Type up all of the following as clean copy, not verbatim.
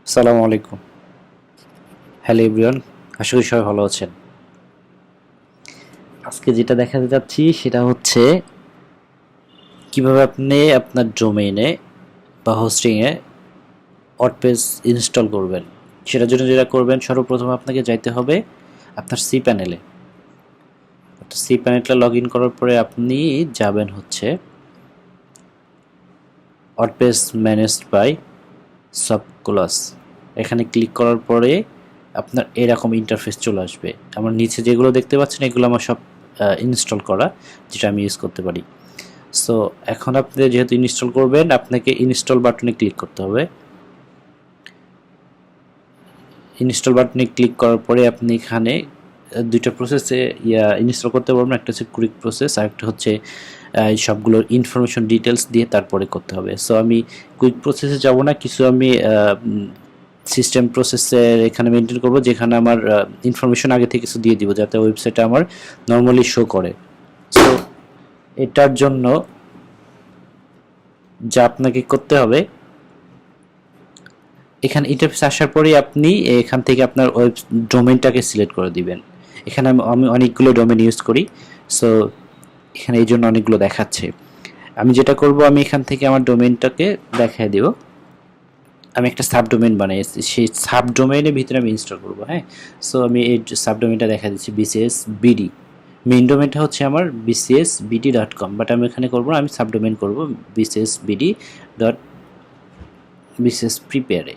আসসালামু আলাইকুম। Hello everyone, আশা করি সবাই ভালো আছেন। আজকে যেটা দেখাতে যাচ্ছি সেটা হচ্ছে কিভাবে আপনি আপনার ডোমেইনে বা হোস্টিংয়ে ওয়ার্ডপ্রেস ইনস্টল করবেন। সেটার জন্য যেটা করবেন, সর্বপ্রথম আপনাকে যাইতে হবে আপনার সি প্যানেলে। সি প্যানেলটা লগ ইন করার পরে আপনি যাবেন হচ্ছে ওয়ার্ডপ্রেস ম্যানেজড বাই সাবক্লাস। এখানে ক্লিক করার পরে আপনার এরকম ইন্টারফেস চলে আসবে। আমার নিচে যেগুলো দেখতে পাচ্ছেন এগুলো আমার সব ইনস্টল করা, যেটা আমি ইউজ করতে পারি। সো এখন আপনি যেহেতু ইনস্টল করবেন, আপনাকে ইনস্টল বাটনে ক্লিক করতে হবে। ইনস্টল বাটনে ক্লিক করার পরে আপনি এখানে দুইটা প্রসেসে ইনস্টল করতে পারবেন। একটা হচ্ছে কুইক প্রসেস, আর একটা হচ্ছে সবগুলোর ইনফরমেশন ডিটেলস দিয়ে তারপরে করতে হবে। সো আমি কুইক প্রসেসে যাব না, কিছু আমি সিস্টেম প্রসেসের এখানে মেনটেন করব, যেখানে আমার ইনফরমেশন আগে থেকে কিছু দিয়ে দিব, যাতে ওয়েবসাইটে আমার নর্মালি শো করে। সো এটার জন্য যা আপনাকে করতে হবে, এখানে ইন্টারফেস আসার পরেই আপনি এখান থেকে আপনার ওয়েব ডোমেইনটাকে সিলেক্ট করে দিবেন। এখানে আমি অনেকগুলো ডোমেইন ইউজ করি, সো এখানে এই জন্য অনেকগুলো দেখাচ্ছে। আমি যেটা করব, আমি এখান থেকে আমার ডোমেইনটাকে দেখায় দেব। আমি একটা সাব ডোমেইন বানিয়েছি, সেই সাব ডোমেইনের ভিতরে আমি ইনস্টল করব। হ্যাঁ, সো আমি এই সাব ডোমেইনটা দেখা দিচ্ছি বিসিএস বিডি। মেইন ডোমেইনটা হচ্ছে আমার bcsbd.com, বাট আমি এখানে করব না, আমি সাব ডোমেইন করব bcsbd ডট বিসিএস প্রিপেয়ারে,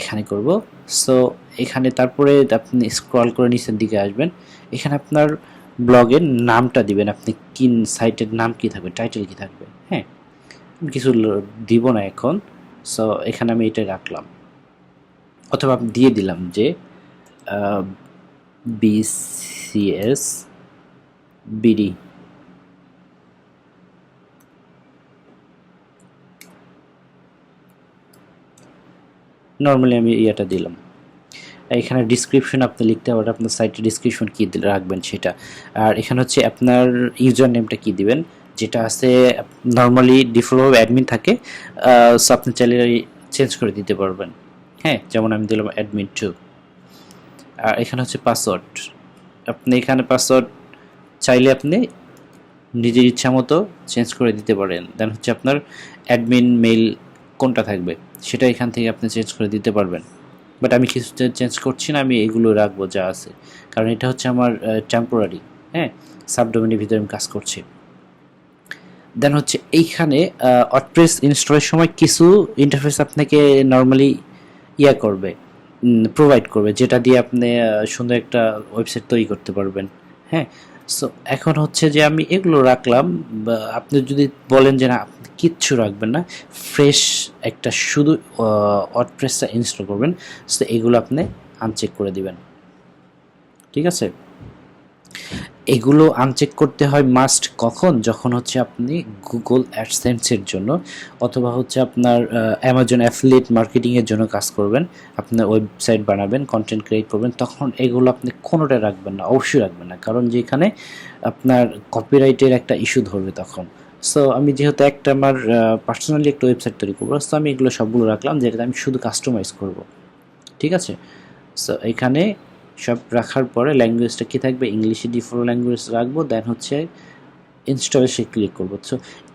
এখানে করব। সো এখানে তারপরে আপনি স্ক্রল করে নিচের দিকে আসবেন। এখানে আপনার ব্লগের নামটা দিবেন, আপনি কি সাইটের নাম কি থাকবে, টাইটেল কি থাকবে। হ্যাঁ, আমি কিছু দিব না এখন। সো এখানে আমি এটা রাখলাম, অথবা আমি দিয়ে দিলাম যে বিসিএস বিডি। নর্মালি আমি ইয়েটা দিলাম। এখানে ডিসক্রিপশন আপনি লিখতে পারেন, আপনার সাইটের ডিসক্রিপশন কী রাখবেন সেটা। আর এখানে হচ্ছে আপনার ইউজার নেমটা কী দিবেন, যেটা আছে নর্মালি ডিফল্টভাবে অ্যাডমিন থাকে। সো আপনি চাইলে চেঞ্জ করে দিতে পারবেন। হ্যাঁ, যেমন আমি দিলাম অ্যাডমিন 2। আর এখানে হচ্ছে পাসওয়ার্ড, আপনি এখানে পাসওয়ার্ড চাইলে আপনি নিজের ইচ্ছা মতো চেঞ্জ করে দিতে পারেন। দেন হচ্ছে আপনার অ্যাডমিন মেইল কোনটা থাকবে সেটা এখান থেকে আপনি চেঞ্জ করে দিতে পারবেন। বাট আমি কিছু চেঞ্জ করছি না, আমি এগুলো রাখবো যা আছে, কারণ এটা হচ্ছে আমার টেম্পোরারি। হ্যাঁ, সাবডোমেনের ভিতরে আমি কাজ করছি। দেন হচ্ছে এইখানে ওয়ার্ডপ্রেস ইনস্টলের সময় কিছু ইন্টারফেস আপনাকে নর্মালি করবে, প্রোভাইড করবে, যেটা দিয়ে আপনি সুন্দর একটা ওয়েবসাইট তৈরি করতে পারবেন। হ্যাঁ, সো এখন হচ্ছে যে আমি এগুলো রাখলাম। আপনি যদি বলেন যে না আপনি কিচ্ছু রাখবেন না, ফ্রেশ একটা শুধু ওয়ার্ডপ্রেসটা ইনস্টল করবেন, সো এগুলো আপনি আনচেক করে দিবেন। ঠিক আছে, এগুলো আনচেক করতে হয় মাস্ট কখন, যখন হচ্ছে আপনি গুগল অ্যাডসেন্সের জন্য অথবা হচ্ছে আপনার অ্যামাজন অ্যাফিলিয়েট মার্কেটিংয়ের জন্য কাজ করবেন, আপনার ওয়েবসাইট বানাবেন, কন্টেন্ট ক্রিয়েট করবেন, তখন এগুলো আপনি কোনোটাই রাখবেন না, অবশ্যই রাখবেন না, কারণ যেখানে আপনার কপিরাইটের একটা ইস্যু ধরবে তখন। সো আমি যেহেতু একটা আমার পার্সোনালি একটা ওয়েবসাইট তৈরি করবো, সো আমি এগুলো সবগুলো রাখলাম, যেটাতে আমি শুধু কাস্টমাইজ করব। ঠিক আছে, সো এখানে সব রাখার পরে ল্যাঙ্গুয়েজটা কী থাকবে, ইংলিশে ডিফল্ট ল্যাঙ্গুয়েজ রাখবো। দেন হচ্ছে ইনস্টলেশন ক্লিক করবো। সো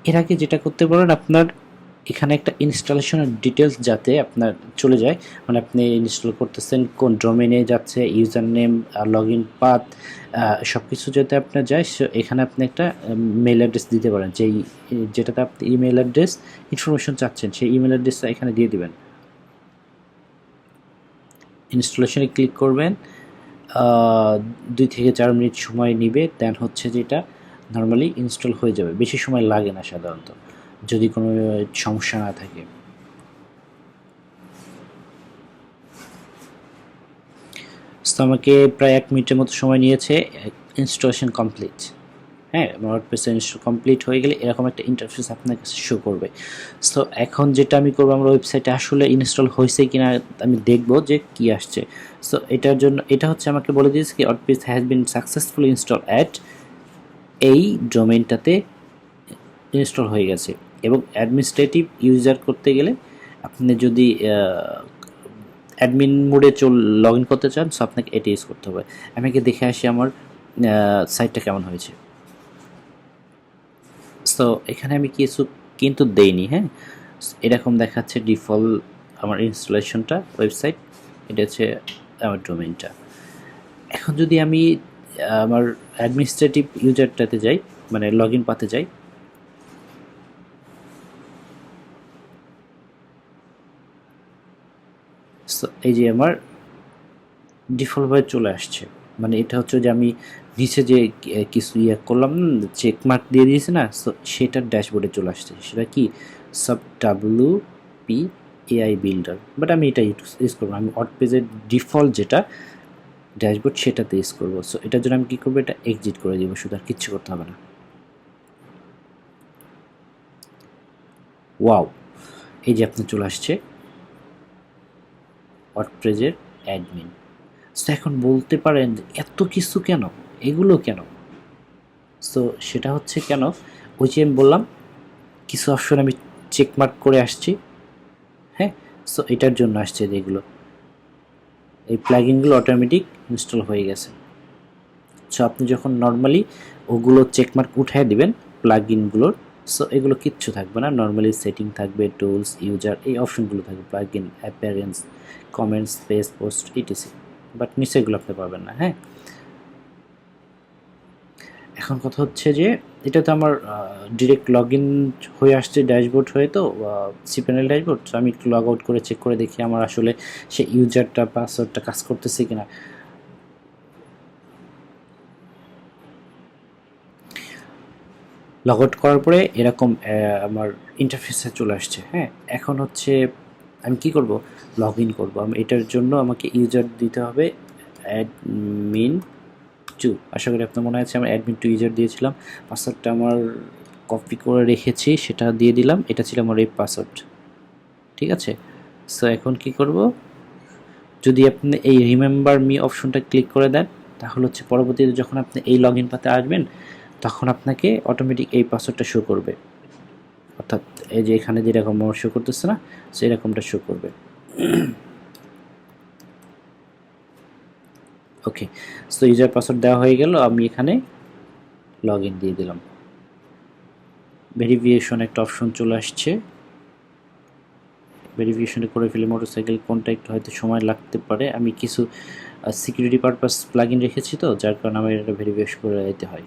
এর আগে যেটা করতে পারেন, আপনার এখানে একটা ইনস্টলেশনের ডিটেলস যাতে আপনার চলে যায়, মানে আপনি ইনস্টল করতেছেন কোন ডোমেনে যাচ্ছে, user name, log in path, সব কিছু যাতে আপনার যায়, এখানে আপনি একটা মেল অ্যাড্রেস দিতে পারেন, যেটাতে আপনি ইমেল অ্যাড্রেস ইনফরমেশন চাচ্ছেন, সেই ইমেল অ্যাড্রেসটা এখানে দিয়ে দিবেন। ইনস্টলেশনে ক্লিক করবেন, 2 থেকে 4 মিনিট সময় নিবে। দেন হচ্ছে যেটা নর্মালি ইনস্টল হয়ে যাবে, বেশি সময় লাগে না সাধারণত, যদি কোনো সমস্যা না থাকে। তো আমাকে প্রায় 1 মিনিটের মতো সময় নিয়েছে, ইনস্টলেশন কমপ্লিট। হ্যাঁ, ওয়ার্ডপ্রেস ইনস্টল কমপ্লিট হয়ে গেলে এরকম একটা ইন্টারফেস আপনার কাছে শো করবে। সো এখন যেটা আমি করবো, আমার ওয়েবসাইটে আসলে ইনস্টল হয়েছে কিনা আমি দেখবো যে কি আসছে। সো এটার জন্য এটা হচ্ছে আমাকে বলে দিয়েছে কি WordPress has been successfully install at এই ডোমেইনটাতে ইনস্টল হয়ে গেছে। এবং অ্যাডমিনিস্ট্রেটিভ ইউজার করতে গেলে আপনি যদি অ্যাডমিন মোডে লগ ইন করতে চান, সো আপনাকে এটা ইউজ করতে হবে। আমি আগে দেখে আসি আমার সাইটটা কেমন হয়েছে। সো এখানে আমি কিছু কিন্তু দেইনি, হ্যাঁ, এরকম দেখাচ্ছে ডিফল্ট আমার ইনস্টলেশনটা ওয়েবসাইট, এটা হচ্ছে আমার ডোমেইনটা। এখন যদি আমি আমার অ্যাডমিনিস্ট্রেটিভ ইউজারটাতে যাই, মানে লগ ইন পাতে যাই, সো এই যে আমার ডিফল্টভাবে চলে আসছে। মানে এটা হচ্ছে যে আমি নিচে যে কিছু করলাম, চেক মার্ক দিয়ে দিয়েছি না, সো সেটার ড্যাশবোর্ডে চলে আসছে। সেটা কি sub WP AI builder, but আমি এটা ইউজ করবো, আমি ওয়ার্ডপ্রেসের ডিফল্ট যেটা ড্যাশবোর্ড সেটাতে ইউজ করবো। সো এটার জন্য আমি কী করবো, এটা এক্সিট করে দিব, শুধু আর কিচ্ছু করতে হবে না। ওয়াও, এই যে আপনি চলে আসছে ওয়ার্ডপ্রেসের অ্যাডমিন। সো এখন বলতে পারেন এত কিছু কেন, এগুলো কেন? সো সেটা হচ্ছে কেন, ওই যে আমি বললাম কিছু অপশন আমি চেকমার্ক করে আসছি, হ্যাঁ, সো এটার জন্য আসছে যেগুলো এই প্লাগইনগুলো অটোমেটিক ইনস্টল হয়ে গেছে। সো আপনি যখন নর্মালি ওগুলো চেকমার্ক উঠায় দিবেন প্লাগইনগুলোর, সো এগুলো কিচ্ছু থাকবে না, নর্মালি সেটিং থাকবে, টুলস, ইউজার, এই অপশনগুলো থাকবে, plugin, appearance, comments, page, post, etc, but নিচে এগুলো আপনি পাবেন না। হ্যাঁ, এখন কথা হচ্ছে যে এটা তো আমার ডিরেক্ট লগ ইন হয়ে আসছে ড্যাশবোর্ড হয়ে, তো সিপ্যানেল ড্যাশবোর্ড। সো আমি একটু লগ আউট করে চেক করে দেখি আমার আসলে সেই ইউজারটা পাসওয়ার্ডটা কাজ করতেছে কিনা। লগ আউট করার পরে এরকম আমার ইন্টারফেসে চলে আসছে। হ্যাঁ, এখন হচ্ছে আমি কি করব, লগ ইন করবো। আমি এটার জন্য আমাকে ইউজার দিতে হবে admin2। আশা করি আপনার মনে আছে, আমি admin2 ইউজার দিয়েছিলাম, পাসওয়ার্ডটা আমার কপি করে রেখেছি, সেটা দিয়ে দিলাম, এটা ছিল আমার এই পাসওয়ার্ড, ঠিক আছে। সো এখন কি করব, যদি আপনি এই রিমেম্বার মি অপশনটা ক্লিক করে দেন, তাহলে হচ্ছে পরবর্তীতে যখন আপনি এই লগ ইন পাতে আসবেন তখন আপনাকে অটোমেটিক এই পাসওয়ার্ডটা শো করবে, অর্থাৎ এই যে এখানে যেরকম শো করতেছে না, সেরকমটা শো করবে। ওকে, সো ইউজার পাসওয়ার্ড দেওয়া হয়ে গেল, আমি এখানে লগ ইন দিয়ে দিলাম। ভেরিফিকেশন একটা অপশন চলে আসছে, ভেরিফিকেশনটা করে ফেলে মোটরসাইকেল কোনটা একটু হয়তো সময় লাগতে পারে, আমি কিছু সিকিউরিটি পারপাস প্লাগ ইন রেখেছি, তো যার কারণে আমার এটা ভেরিফিকেশন করে দিতে হয়।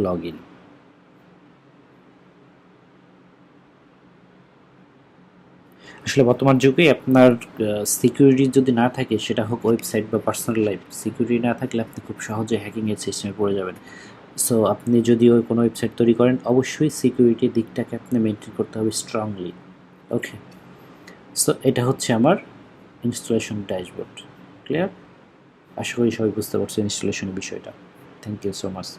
লগ ইন, আসলে বর্তমান যুগে আপনার সিকিউরিটি যদি না থাকে, সেটা হোক ওয়েবসাইট বা পার্সোনাল লাইফ, সিকিউরিটি না থাকলে আপনি খুব সহজে হ্যাকিংয়ের সিস্টেমে পড়ে যাবেন। সো আপনি যদি ওই কোনো ওয়েবসাইট তৈরি করেন, অবশ্যই সিকিউরিটির দিকটাকে আপনি মেনটেন করতে হবে স্ট্রংলি। ওকে, সো এটা হচ্ছে আমার ইনস্টলেশন ড্যাশবোর্ড। ক্লিয়ার? আশা করি সবাই বুঝতে পারছো ইনস্টলেশনের বিষয়টা। Thank you so much.